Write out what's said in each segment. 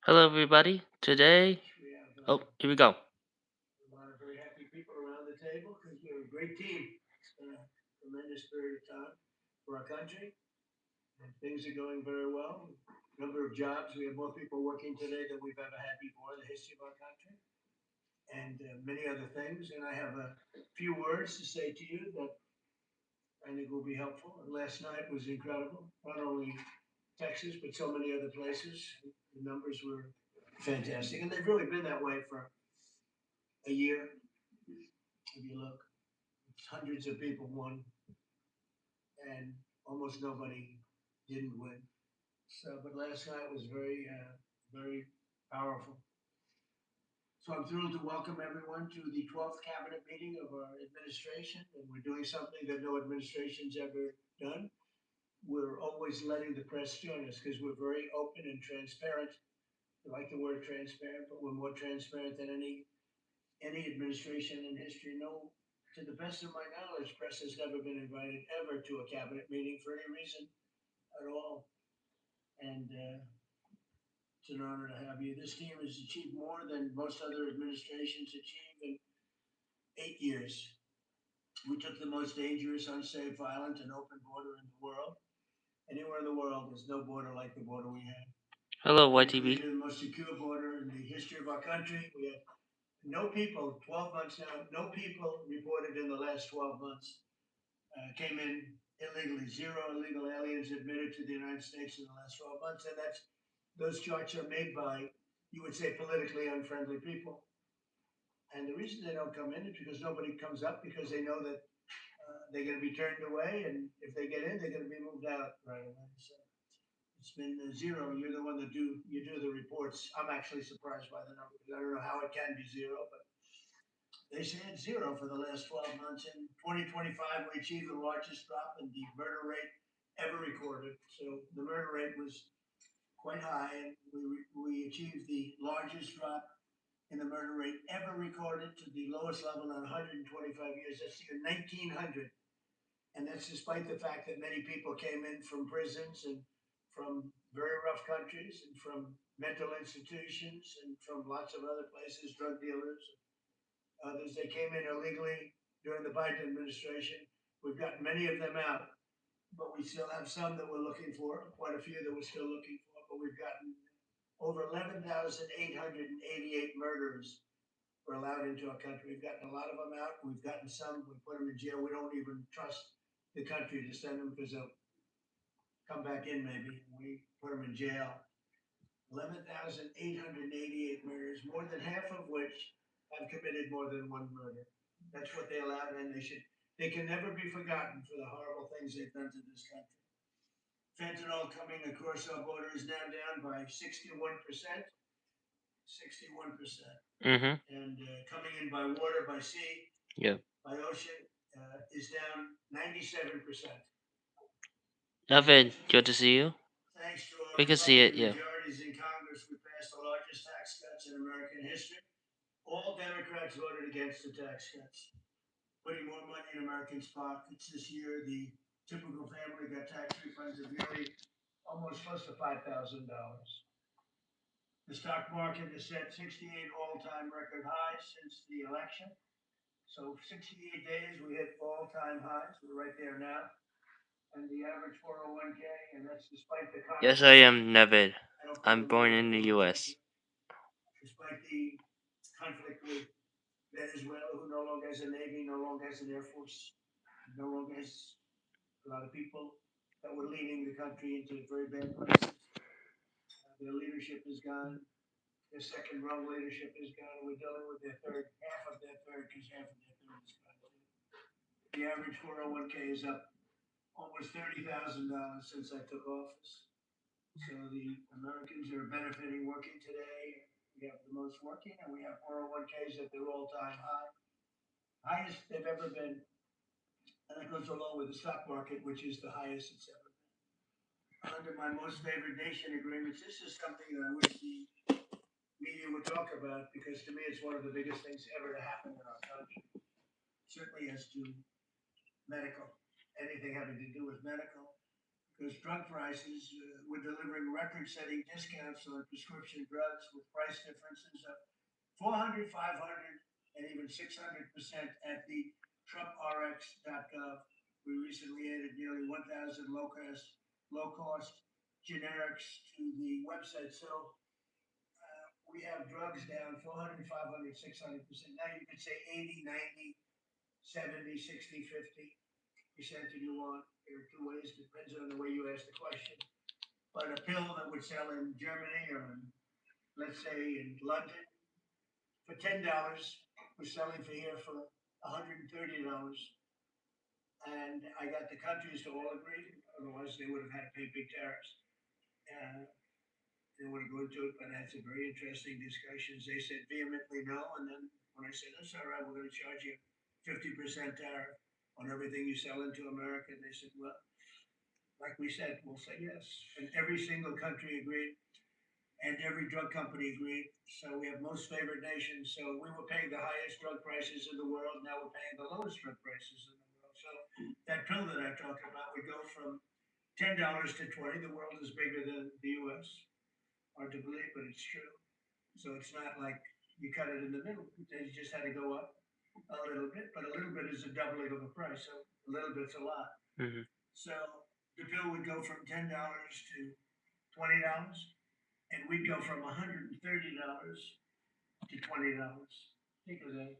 Hello, everybody. Today, We have here we go. a lot of very happy people around the table because we're a great team. It's been a tremendous period of time for our country, and things are going very well. Number of jobs, we have more people working today than we've ever had before in the history of our country, and many other things. And I have a few words to say to you that I think will be helpful. And last night was incredible, not only Texas, but so many other places. The numbers were fantastic, and they've really been that way for a year. If you look, hundreds of people won, and almost nobody didn't win. So, but last night was very powerful. So I'm thrilled to welcome everyone to the 12th cabinet meeting of our administration, and we're doing something that no administration's ever done. We're always letting the press join us because we're very open and transparent. I like the word transparent, but we're more transparent than any administration in history. No, to the best of my knowledge, press has never been invited ever to a cabinet meeting for any reason at all. And it's an honor to have you. This team has achieved more than most other administrations achieve in 8 years. We took the most dangerous, unsafe, violent, and open border in the world. Anywhere in the world, there's no border like the border we had. Hello, We YTV. created the most secure border in the history of our country. We had no people, 12 months now, no people reported in the last 12 months came in illegally. Zero illegal aliens admitted to the United States in the last 12 months, and that's those charts are made by, you would say, politically unfriendly people. And the reason they don't come in is because nobody comes up because they know that they're going to be turned away, and if they get in, they're going to be moved out right away. So it's been zero. You're the one that do the reports. I'm actually surprised by the number because I don't know how it can be zero, but they say it's zero for the last 12 months. In 2025, we achieved the largest drop in the murder rate ever recorded. So the murder rate was quite high, and we achieved the largest drop in the murder rate ever recorded to the lowest level in 125 years. That's the year 1900. And that's despite the fact that many people came in from prisons and from very rough countries and from mental institutions and from lots of other places, drug dealers, others. They came in illegally during the Biden administration. We've got many of them out, but we still have some that we're looking for, quite a few that we're still looking for, but we've gotten over 11,888 murderers were allowed into our country. We've gotten a lot of them out. We've gotten some, we put them in jail. We don't even trust the country to send them because they'll come back in maybe. We put them in jail. 11,888 murders, more than half of which have committed more than one murder. That's what they allowed, and they can never be forgotten for the horrible things they've done to this country. Fentanyl coming across our border is now down by 61%, 61%. Mm-hmm. And coming in by water, by sea, Yeah. by ocean, is down 97%. David, good to see you. Thanks to our We can see it. Republican Yeah. majorities in Congress, we passed the largest tax cuts in American history. All Democrats voted against the tax cuts, putting more money in Americans' pockets this year. The typical family got tax refunds of nearly almost close to $5,000. The stock market has set 68 all-time record highs since the election. So 68 days we hit all-time highs. We're right there now. And the average 401k, and that's despite the Yes, conflict. I am David. I don't I'm follow the born in the political U.S. calculus. Despite the conflict with Venezuela, who no longer has a navy, no longer has an air force, no longer has a lot of people that were leading the country into very bad places. Their leadership is gone. Their second rung leadership is gone. We're dealing with their third, half of their third, because half of their third is gone too. The average 401k is up almost $30,000 since I took office. So the Americans are benefiting working today. We have the most working, and we have 401ks at their all-time high, highest they've ever been. And that goes along with the stock market, which is the highest it's ever been. Under my most favored nation agreements, this is something that I wish the media would talk about because to me it's one of the biggest things ever to happen in our country. Certainly as to medical, anything having to do with medical. because drug prices were delivering record-setting discounts on prescription drugs with price differences of 400, 500, and even 600% at the TrumpRx.gov. We recently added nearly 1,000 low-cost generics to the website. So we have drugs down 400, 500, 600%. Now you could say 80, 90, 70, 60, 50% if you want. There are two ways, depends on the way you ask the question. But a pill that would sell in Germany or in, let's say in London for $10 was selling for here for $130. And I got the countries to all agree, otherwise they would have had to pay big tariffs. Uh, they want to go into it, but I had some very interesting discussions. They said vehemently no, and then when I said that's all right, we're going to charge you 50% tariff on everything you sell into America, they said, well, like we said, we'll say yes. And every single country agreed, and every drug company agreed. So we have most favored nation. So we were paying the highest drug prices in the world. Now we're paying the lowest drug prices in the world. So that pill that I talked about would go from $10 to 20. The world is bigger than the U.S. Hard to believe, but it's true. So it's not like you cut it in the middle. You just had to go up a little bit, but a little bit is a doubling of the price. So a little bit's a lot. Mm-hmm. So the bill would go from $10 to $20, and we'd go from $130 to $20. Think of that.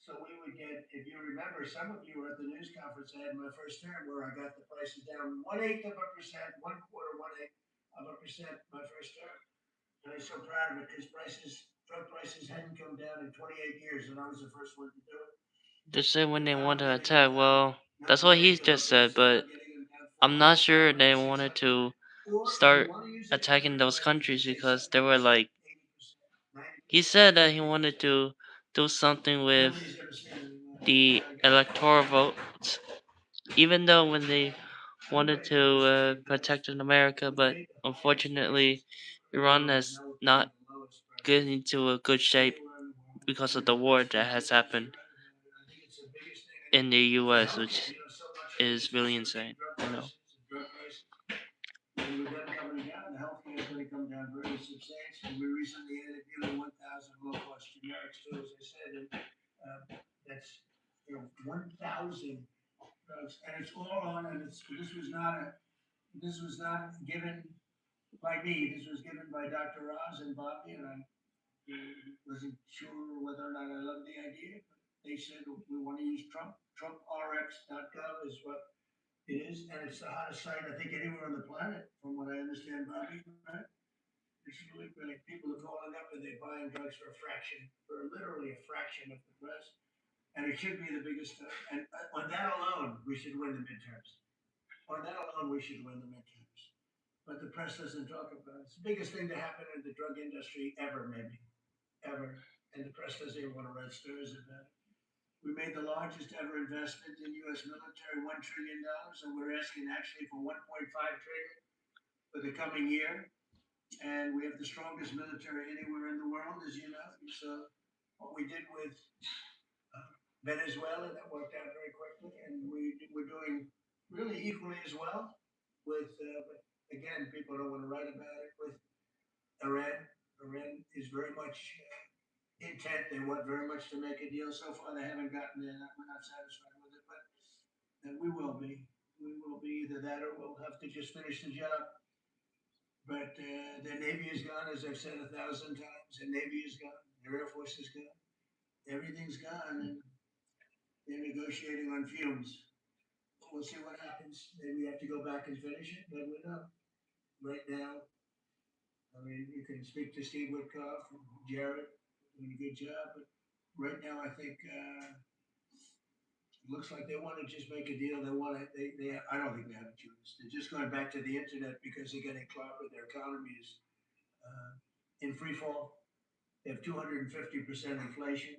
So we would get, if you remember, some of you were at the news conference I had my first term where I got the prices down 1/8 of a percent, one quarter, 1/8 of a percent my first term. And I'm so proud of it because drug prices hadn't come down in 28 years, and I was the first one to do it. They said when And they now want we're to getting them attack, down, well, not that's what he 1/8 of a just said, percent, but we're getting them down I'm 400, not sure 500, they wanted 600. to Or if you start want to use it a attacking different those way, you could countries say because they were 70%, like, 80%, he 90%, said that he wanted 50%. to do something with Nobody's ever seen it. the I got it. electoral votes, even though when they wanted to protect in America, We but paid the highest unfortunately, prices Iran anywhere in the world, and has now we're paying not the lowest get prices into a good shape anywhere in the world. because of And the war that it's has you're happened right about it. I think it's the biggest thing. in the For U.S., healthcare, which so much of it is is really prescription insane. You know. drug prices. And with them coming down, the healthcare is going to come down very substantially. We recently added nearly 1,000 low-cost generics too, as I said, and that's 1,000 drugs, and it's all on. And this was not given by me. This was given by Dr. Oz and Bobby, and I wasn't sure whether or not I loved the idea. But they said we want to use Trump. TrumpRx.gov is what it is, and it's the hottest site I think anywhere on the planet, from what I understand, Bobby. Right? It's really great. People are calling up and they're buying drugs for a fraction, for literally a fraction of the price. And it should be the biggest. And on that alone, we should win the midterms. On that alone, we should win the midterms. But the press doesn't talk about it. It's the biggest thing to happen in the drug industry ever, maybe ever. And the press doesn't even want to write stories about it. We made the largest ever investment in U.S. military, $1 trillion, and we're asking actually for 1.5 trillion for the coming year. And we have the strongest military anywhere in the world, as you know. So what we did with Venezuela, that worked out very quickly, and we're doing really equally as well with. But again, people don't want to write about it with Iran. Iran is very much intent. They want very much to make a deal. So far, they haven't gotten there. We're not satisfied with it, but we will be. We will be either that or we'll have to just finish the job. But their Navy is gone, as I've said 1,000 times. Their Navy is gone. Their Air Force is gone. Everything's gone, and they're negotiating on fumes. We'll see what happens. Maybe we have to go back and finish it. But we know. Right now, I mean, you can speak to Steve Witkoff and Jared, doing a good job. But right now, I think it looks like they want to just make a deal. They want to. I don't think they have a choice. They're just going back to the internet because they're getting clobbered. Their economy is in free fall. They have 250% inflation.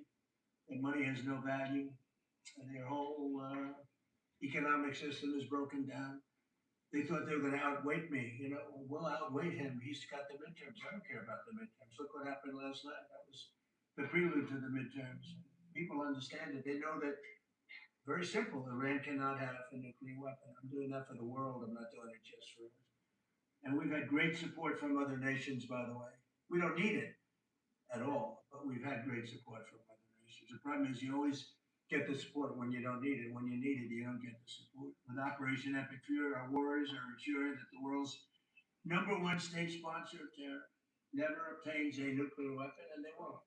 Their money has no value, and their whole economic system is broken down. They thought they were going to outweight me. We'll outweight him. He's got the midterms. I don't care about the midterms. Look what happened last night. That was the prelude to the midterms. People understand it. They know that Very simple. Iran cannot have a nuclear weapon. I'm doing that for the world. I'm not doing it just for us. And we've had great support from other nations, by the way. We don't need it at all, but we've had great support from other nations. The problem is you always get the support when you don't need it. When you need it, you don't get the support. With Operation Epic Fury, our warriors are ensuring that the world's number one state sponsor of terror never obtains a nuclear weapon, and they won't.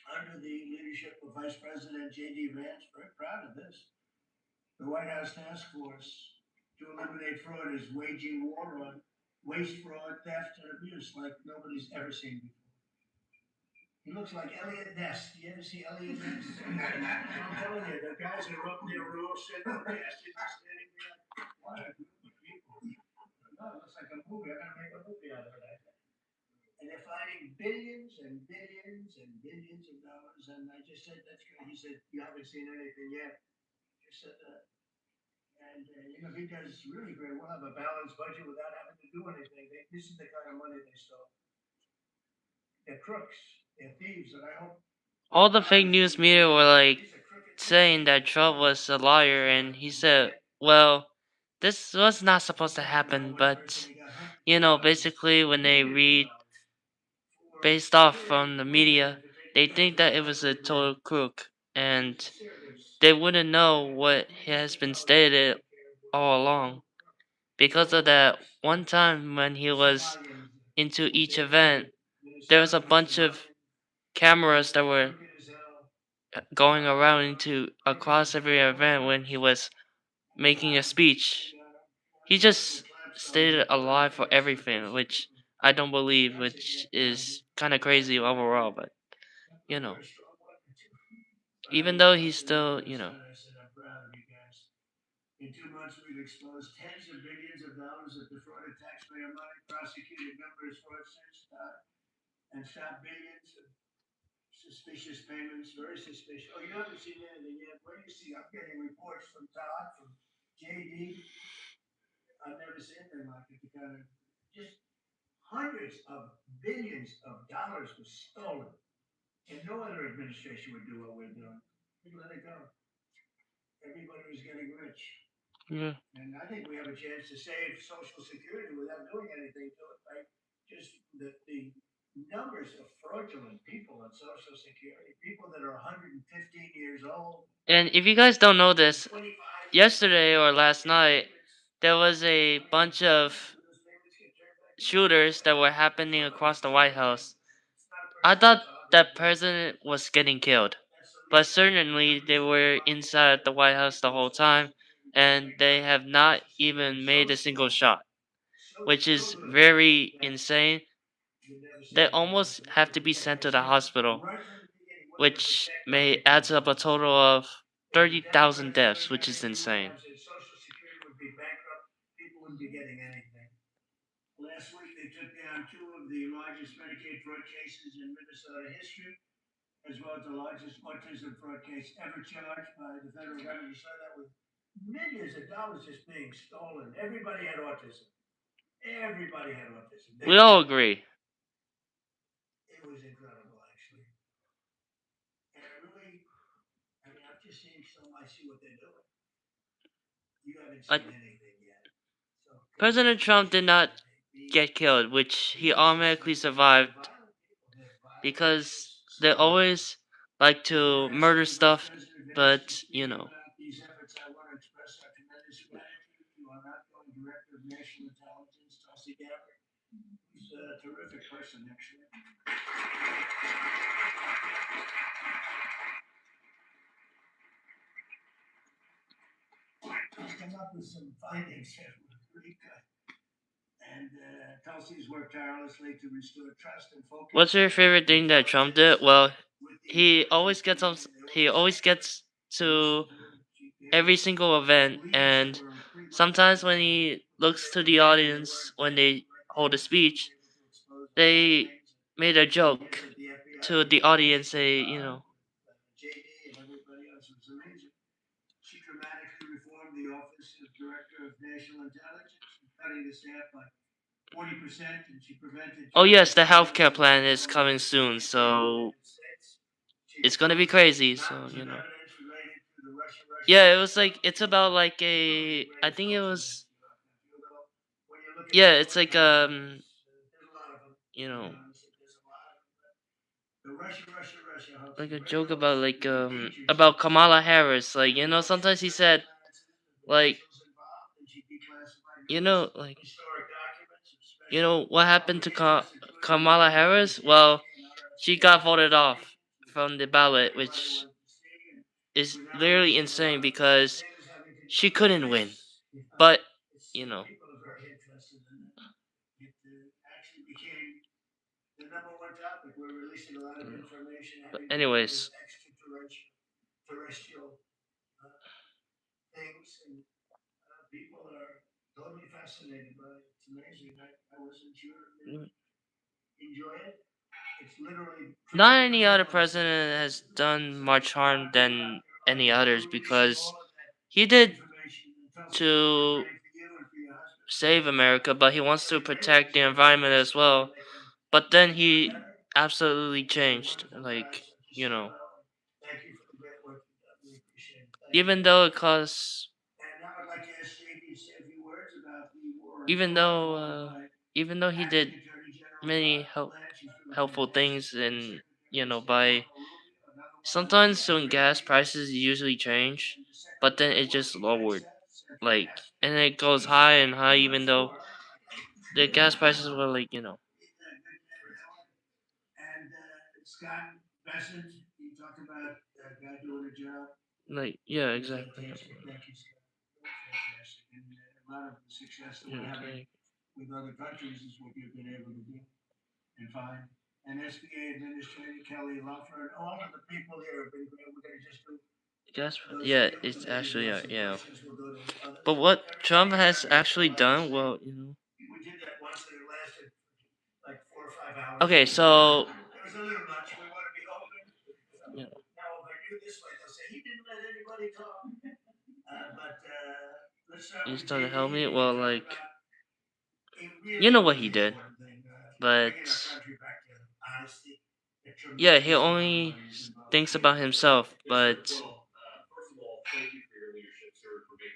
Under the leadership of Vice President J.D. Vance, very proud of this, the White House Task Force to eliminate fraud is waging war on waste, fraud, theft, and abuse like nobody's ever seen before. He looks like Elliot Ness. You ever see Elliot Ness? I'm telling you, the guys are up there, we're all sitting on the asses and standing there. What a group of people. No, it looks like a movie. I'm going to make a movie out of it, I think. And they're finding billions and billions and billions of dollars. And I just said, that's good. He said, you haven't seen anything yet. Just said that. And, if he does really great, we'll have a balanced budget without having to do anything. This is the kind of money they stole. They're crooks. They're thieves. And I hope All the fake news media were like saying that Trump was a liar, and he said, well, this was not supposed to happen, but basically when they read based off from the media, they think that it was a total crook, and they wouldn't know what has been stated all along. Because of that one time when he was into each event, there was a bunch of cameras that were going around into across every event when he was making a speech. He just stated a lie for everything, which I don't believe, which is kind of crazy overall. But you know, even though he's still, In 2 months, we've exposed tens of billions of dollars of defrauded taxpayer money, prosecuted numerous fraudsters, and stopped billions of suspicious payments. Very suspicious. Oh, you haven't seen anything yet. Where do you see? I'm getting reports from Todd, from JD. I've never seen anything like it. The kind of just hundreds of billions of dollars was stolen, and no other administration would do what we're doing. We let it go. Everybody was getting rich. yeah. And I think we have a chance to save Social Security without doing anything to it, right? Just the numbers of fraudulent people on Social Security, people that are 115 years old, And if you guys don't know this, 25 yesterday or last night, there was a bunch of shooters that were happening across the White House. I thought that president was getting killed, but certainly they were inside the White House the whole time, and they have not even made a single shot, which is very insane. They almost have to be sent to the hospital, which may adds up a total of 30,000 deaths, which is insane. Social Security would be bankrupt. People wouldn't be getting anything. Last week, they took down two of the largest Medicaid fraud cases in Minnesota history, as well as the largest autism fraud case ever charged by the federal government. You saw that with millions of dollars just being stolen. Everybody had autism. Everybody had autism. We all agree. It was incredible, actually. And I've just seen I see what they're doing. You haven't But seen anything yet. So President Trump did not get killed, which he automatically survived because they always like to murder stuff, but these efforts, I want to express our tremendous gratitude to our outgoing Director of National Intelligence, Tulsi Gabbard, who's a terrific person, actually. He's come up with some findings that were pretty good. And Tulsi's worked tirelessly to restore trust and focus. what's your favorite thing that Trump did? Well, he always gets on. He always gets to every single event, and sometimes when he looks to the audience when they hold a speech, they made a joke to the audience. JD and everybody else was amazing. She dramatically reformed the Office of Director of National Intelligence, cutting the staff by 40%, and she prevented. Oh yes, the healthcare plan is coming soon, so it's gonna be crazy. So. Yeah, it was like it's about like a. I think it was. Yeah, it's like you know, like a joke about like about Kamala Harris. Like sometimes he said like like what happened to Kamala Harris? Well, she got voted off from the ballot, which is literally insane because she couldn't win. But you know, but anyways, not any other president has done much harm than any others because he did to save America, but he wants to protect the environment as well. But then he absolutely changed. Like, you know, even though it costs, even though, even though he did many helpful things, and by sometimes when gas prices usually change, but then it just lowered, like, and it goes high and high, even though the gas prices were like, like, yeah, exactly. Okay. Yeah, it's actually yeah. But what Trump has actually done, well, okay, so yeah, he's trying to help me. Well, like, you know what he did, but yeah, he only thinks about himself. But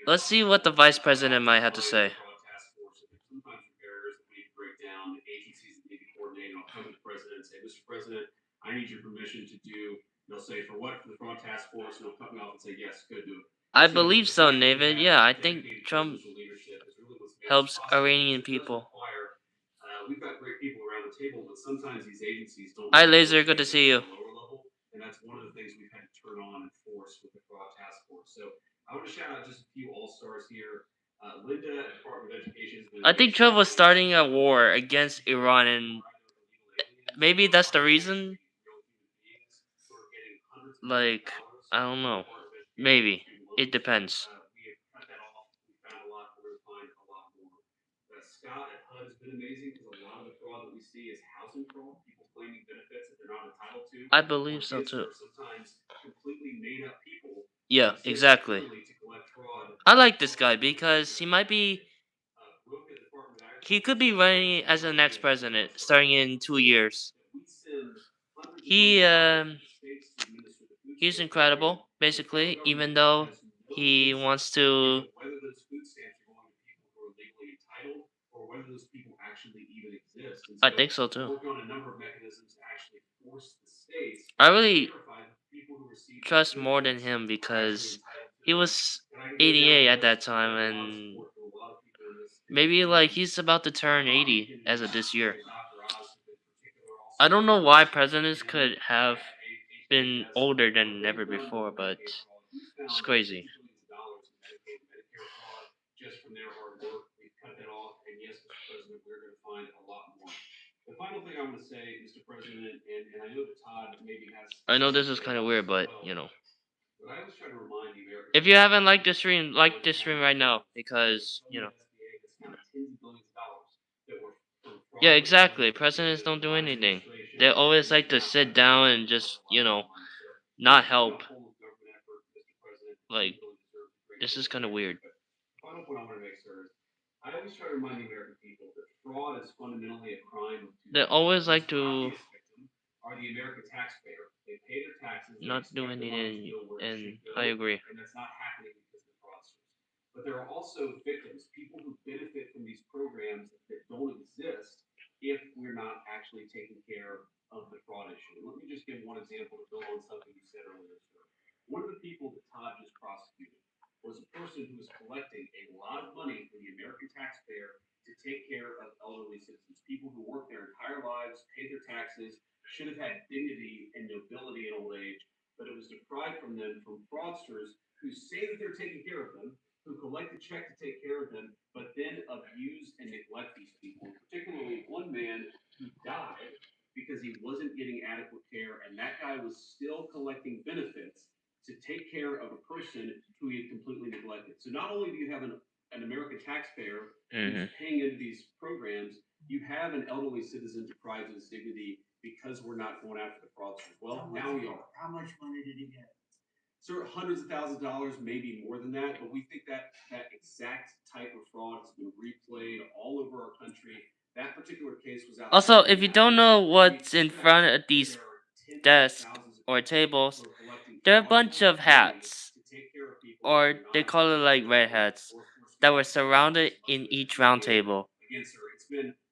let's see what the vice president might have to say. I believe so, David. Yeah, I think Trump helps Iranian people. Hi, Laser. Good to see you. I think Trump was starting a war against Iran, and maybe that's the reason. Like, I don't know. Maybe it depends. I believe so too. Yeah, exactly. I like this guy because he could be running as the next president starting in 2 years. He he's incredible, basically, even though he wants to. I think so too. I really trust more than him because he was 88 at that time, and maybe like he's about to turn 80 as of this year. I don't know why presidents could have been older than ever before, but it's crazy. I know this is kind of weird, but if you haven't liked this stream, like this stream right now because yeah, exactly. Presidents don't do anything. They always like to sit down and just not help. Like, this is kind of weird. They always like to. not doing it, and I agree. Hmm. How much money did he get? Also, if you don't know what's in front of these desks or tables, they're a bunch of hats, or they call it like red hats, that were surrounded in each round table.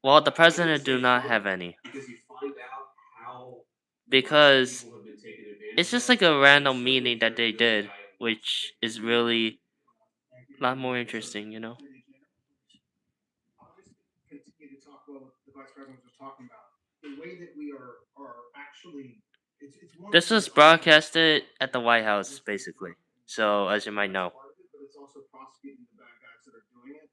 Well, the president do not have any because it's just like a random meeting that they did, which is really a lot more interesting, you know. I'll just continue to talk about what the vice president was talking about. The way that we are actually, it's one This thing was to find out broadcasted at the White House, basically. So, as you might that's know, part of it, but it's also prosecuting the bad guys that are doing it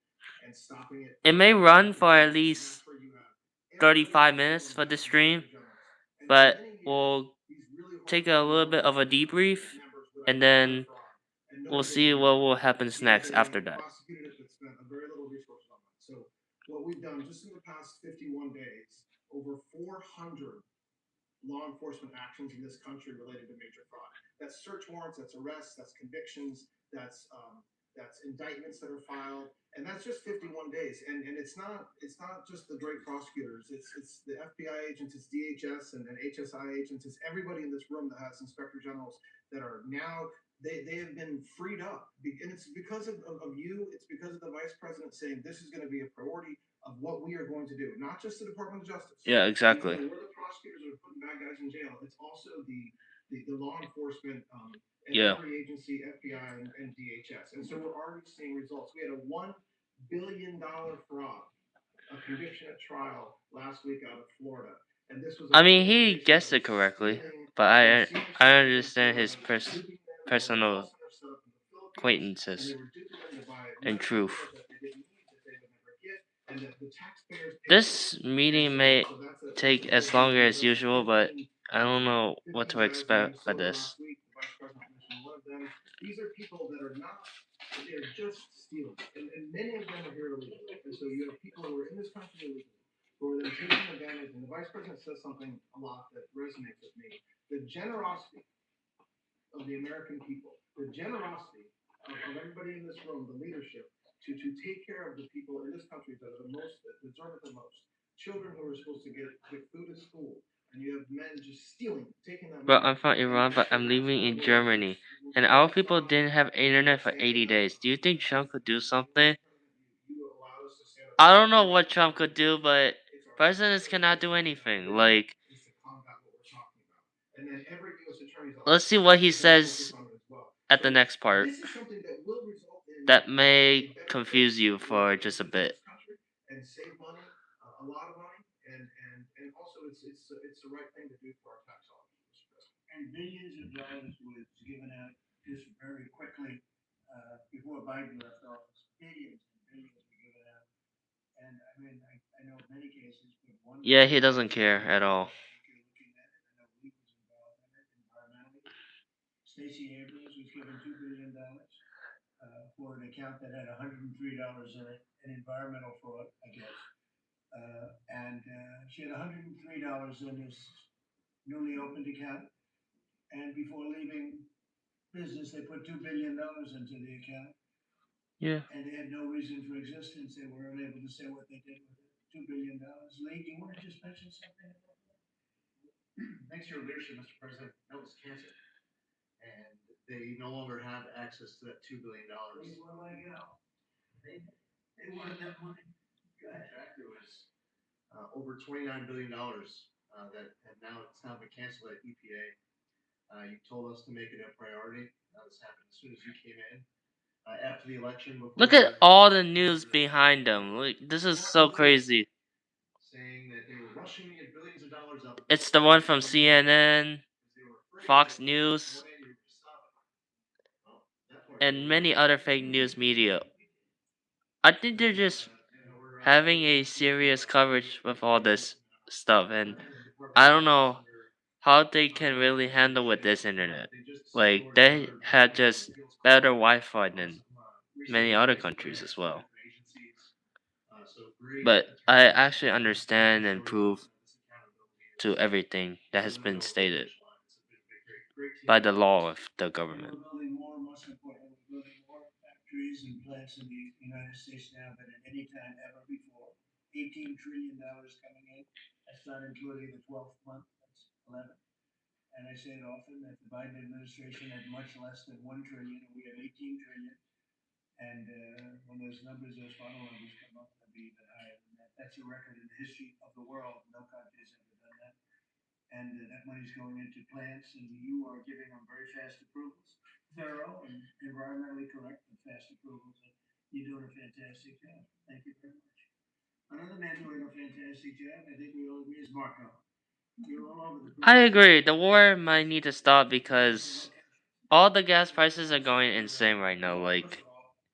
and stopping it it from may run taking for at place. And least that's where you have everybody in 35 this minutes room for the as stream, inspector generals. And for but many years, we'll these really take a hardworking little bit of a lawyers debrief and members would and identify then fraud, and we'll nobody did see anything what will about it happen because next they after had that. prosecuted it but spent a very little resources on it. So what we've done just in the past 51 days, over 400 law enforcement actions in this country related to major fraud. That's search warrants, that's arrests, that's convictions, that's indictments that are filed, and that's just 51 days. And it's not just the great prosecutors. It's the FBI agents, it's DHS and HSI agents, it's everybody in this room that has inspector generals that are now they have been freed up, and it's because of you. It's because of the vice president saying this is going to be a priority of what we are going to do, not just the Department of Justice. Yeah, You exactly. know, we're the prosecutors that are putting bad guys in jail. It's also the law enforcement in Yeah. every agency, FBI and DHS. And so we're already seeing results. We had a $1 billion fraud, a conviction at trial last week out of Florida. And this was I an mean, he organization that guessed was it correctly, stealing but from I senior I citizens understand who his were duping them. They were call personal center set up in the Philippines, and acquaintances they were duping them to buy and medical truth. care that they didn't need, that they would never get, and that the taxpayers paid for it. This And meeting so, may so that's take a as big deal. longer We as arrested usual, but I don't know what 15 to guys in expect for Minnesota this. last week. The vice president mentioned one of them. These are people that are not, they're just stealing. And many of them are here illegally. And so you have people who are in this country illegally who are then taking advantage. And the vice president says something a lot that resonates with me. The generosity of the American people, the generosity of everybody in this room, the leadership, to take care of the people in this country that are the most, that deserve it the most. Children who are supposed to get food at school, and you have men just stealing, taking that Well, money. I'm from And Iran, but I'm that's living one of in the ways that Germany, we're and our fighting people crime didn't have and internet for standing 80 up. days. Do you think Vice Trump could do something? President, you allowed us to stand up I for our don't know what freedom. Trump could do, but It's our presidents imperative cannot as do a anything. nation Like, is to combat what we're talking about. And then every U.S. attorney's let's office see what he is going to focus says on it as well. at the So next part. this is something that will result in That a may better confuse face you for for the just a people in bit. this country and save money, a lot of money, and also it's the right thing to do for our tax dollars, Mr. President. And billions of dollars was given out just very quickly before Biden left office. Billions and billions were given out. And I mean, I know many cases, but one Yeah, he particular doesn't case care that at all. I think you're looking at, and I know Lee was involved in it environmentally. Stacey Abrams was given $2 billion for an account that had $103 in it, an environmental fraud, I guess. And she had $103 in this newly opened account. And before leaving business, they put $2 billion into the account, Yeah. and they had no reason for existence. They were unable to say what they did with it. $2 billion. Lee, do you want to just mention something about that? Thanks to your leadership, Mr. President, that was canceled, and they no longer have access to that $2 billion. They were like, they, they wanted that money. Go ahead. Exactly, it was over $29 billion that and now it's now been canceled at EPA. You told us to make it a priority. This happened as soon as you came in. After the election, before Look the at election, all the news behind them. Like this is so crazy. saying that they were rushing to get billions of dollars up. It's the one from CNN, Fox News, and many other fake news media. I think they're just having a serious coverage with all this stuff, and I don't know how they can really handle with this internet. Like they had just better Wi-Fi than many other countries as well. But I actually understand and prove to everything that has been stated by the law of the government. We're building more, most importantly, we're building more factories and plants in the United States now than at any time ever before. $18 trillion coming in. That's not including the 12th month. That's 11. And I say it often that the Biden administration had much less than 1 trillion, and we have 18 trillion. And when those numbers, those final numbers come up, they'll be even higher than that. That's a record in the history of the world. No country has ever done that. And that money's going into plants, and you are giving them very fast approvals, thorough and environmentally correct and fast approvals. And you're doing a fantastic job. Thank you very much. Another man doing a fantastic job, I think we all agree, is Marco. You're all over the I place. agree. The war might need to stop because all the gas prices are going insane right now. Like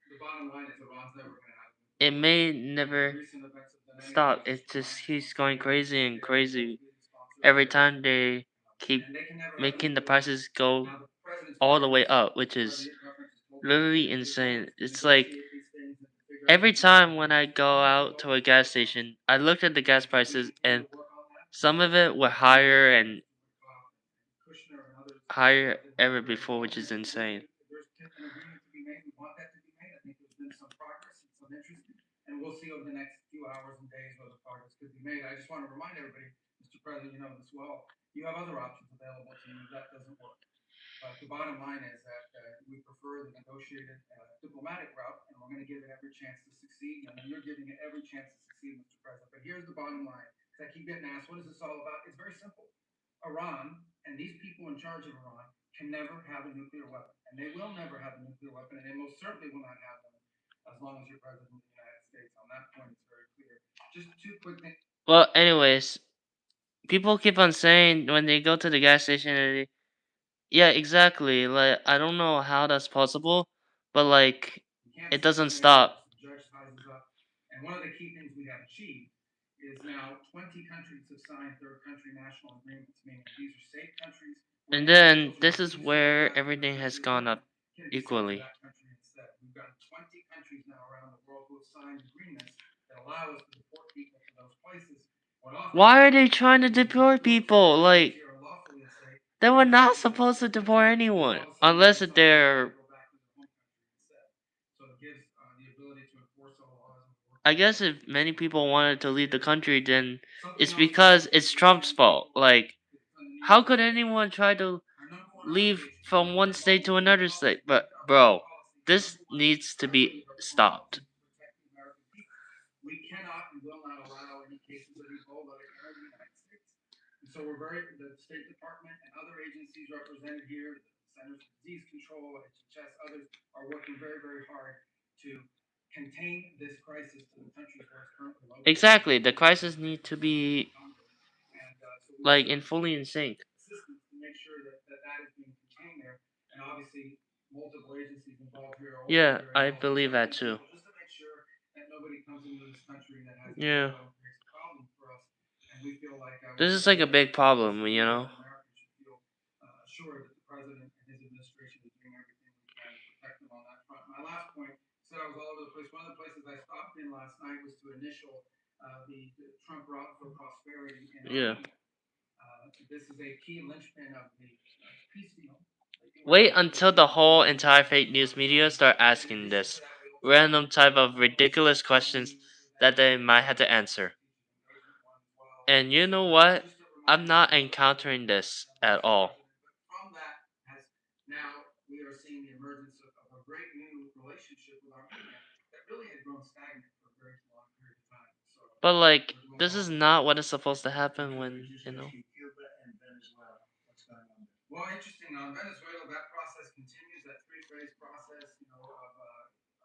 The bottom line is Iran's never going to happen. it may never stop. It just keeps going crazy and crazy every time they keep making the prices go all the way up, which is literally insane. It's like every time when I go out to a gas station, I look at the gas prices and some of it were higher and higher ever before, which is insane. There's an agreement to be made. We want that to be made. I think there's been some progress and some interest, and we'll see over the next few hours and days whether progress could be made. I just want to remind everybody, Mr. President, you know this well. You have other options available to you. That doesn't work. But the bottom line is that we prefer the negotiated diplomatic route, and we're going to give it every chance to succeed. And you're giving it every chance to succeed, Mr. President. But here's the bottom line. Because I keep getting asked, what is this all about? It's very simple. Iran and these people in charge of Iran can never have a nuclear weapon. And they will never have a nuclear weapon, and they most certainly will not have them as long as you're president of the United States. On that point, it's very clear. Just two quick things. Well, anyways, people keep on saying when they go to the gas station, yeah, exactly. Like I don't know how that's possible, but like it doesn't stop. The judge ties us up. And one of the key things we have achieved is now 20 countries have signed third country national agreements, meaning these are safe countries. And then this is where everything has gone up equally. We've got 20 countries now around the world who have signed agreements that allow us to deport people to those places. Why are they trying to deport people? Like they were not supposed to deport anyone unless they're. I guess if many people wanted to leave the country, then it's because it's Trump's fault. Like, how could anyone try to leave from one state to another state? But, bro, this needs to be stopped. We cannot and will not allow any cases of Ebola to occur in the United States. And so the State Department and other agencies represented here, the Centers for Disease Control, HHS, others are working very, very hard to contain this crisis to the countries where it's currently located. Exactly, the crisis need to be like in fully in sync. Systems to make sure that is being contained there, and obviously multiple agencies involved here. Yeah, I believe that too. Just to make sure that nobody comes into this country that has Yeah. creates a problem for us, and we feel like This is like a big problem, you know? Americans should feel assured that the president and his administration is doing everything we can to protect them on that front. My last point said I was all over the place. One of the places I stopped in last night was to initial the Trump Route for Prosperity in Yeah. this is a key linchpin of the peace deal. Wait until the whole entire fake news media start asking this random type of ridiculous questions that they might have to answer. And you know what? I'm not encountering this at all. But from that has now we are seeing the emergence of a great new relationship with Armenia that really had grown stagnant for a very long period of time. So But like, we're doing this is well. not what is supposed to Would happen you when reduce you know. risky Cuba and Venezuela? What's going on there? Well, interesting. On Venezuela, that process continues, that three-phase process, of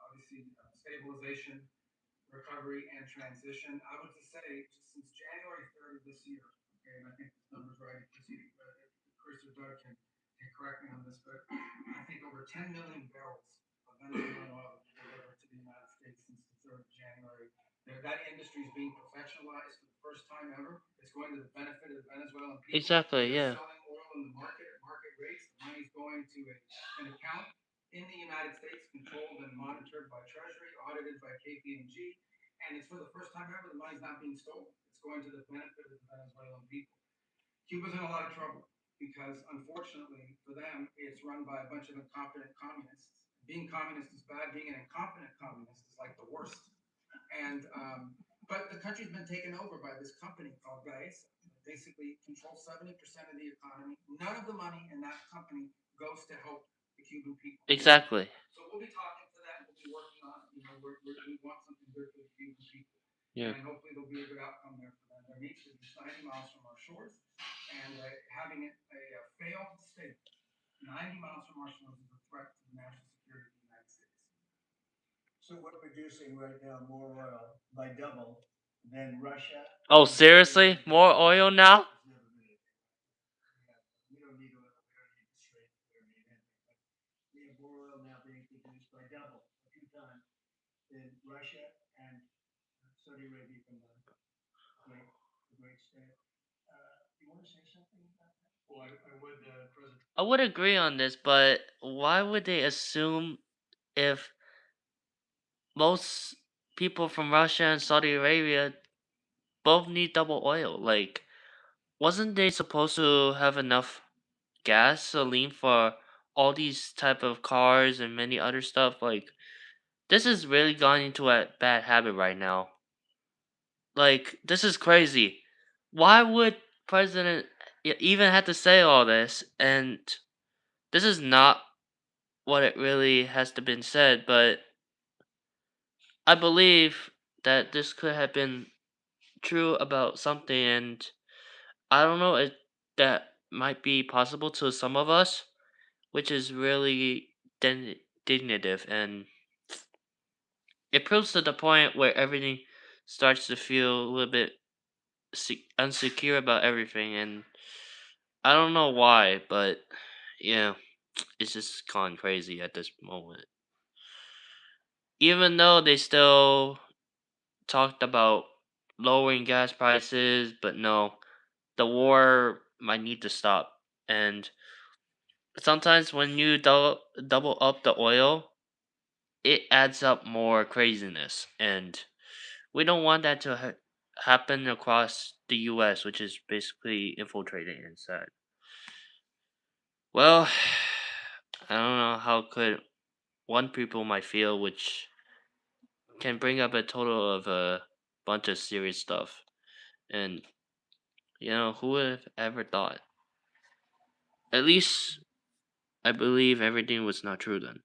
obviously stabilization, recovery, and transition. I would just say, just since January 3rd of this year, okay, and I think this number's right, Chris or Doug can correct me on this, but I think over 10 million barrels of Venezuelan oil delivered to the United States since the 3rd of January. That industry is being professionalized for the first time ever. It's going to the benefit of the Venezuelan people. Exactly. They're Yeah. selling oil in the market at market rates. The money's going to an account in the United States, controlled and monitored by Treasury, audited by KPMG, and it's for the first time ever the money's not being stolen. It's going to the benefit of the Venezuelan people. Cuba's in a lot of trouble because, unfortunately for them, it's run by a bunch of incompetent communists. Being communist is bad. Being an incompetent communist is like the worst. And but the country's been taken over by this company called Gaesa. Basically, controls 70% of the economy. None of the money in that company goes to help the Cuban people. Exactly. So we'll be talking to them. We'll be working on. We want something good for the Cuban people, Yeah. and hopefully there'll be a good outcome there for them. There needs to be 90 miles from our shores, and having it a failed state 90 miles from our shores is a threat to the national security of the United States. So we're producing right now more oil by double than Russia. Oh, seriously? More oil now? We don't need oil. We don't need the straight. We don't need anything. But we have more oil now being produced by double, a few times, than Russia and Saudi Arabia combined. Great, a great state. You want to say something about that? Well, I would, President. I would agree on this, but why would they assume if most people from Russia and Saudi Arabia both need double oil? Like, wasn't they supposed to have enough gasoline for all these type of cars and many other stuff? Like, this is really gone into a bad habit right now. Like, this is crazy. Why would President even have to say all this? And this is not what it really has to been said, but I believe that this could have been true about something, and I don't know if that might be possible to some of us, which is really dignative, and it proves to the point where everything starts to feel a little bit unsecure about everything, and I don't know why, but yeah, it's just gone crazy at this moment. Even though they still talked about lowering gas prices, but no, the war might need to stop. And sometimes when you double up the oil, it adds up more craziness. And we don't want that to happen across the US, which is basically infiltrating inside. Well, I don't know how could one people might feel, which can bring up a total of a bunch of serious stuff. And who would have ever thought? At least I believe everything was not true then.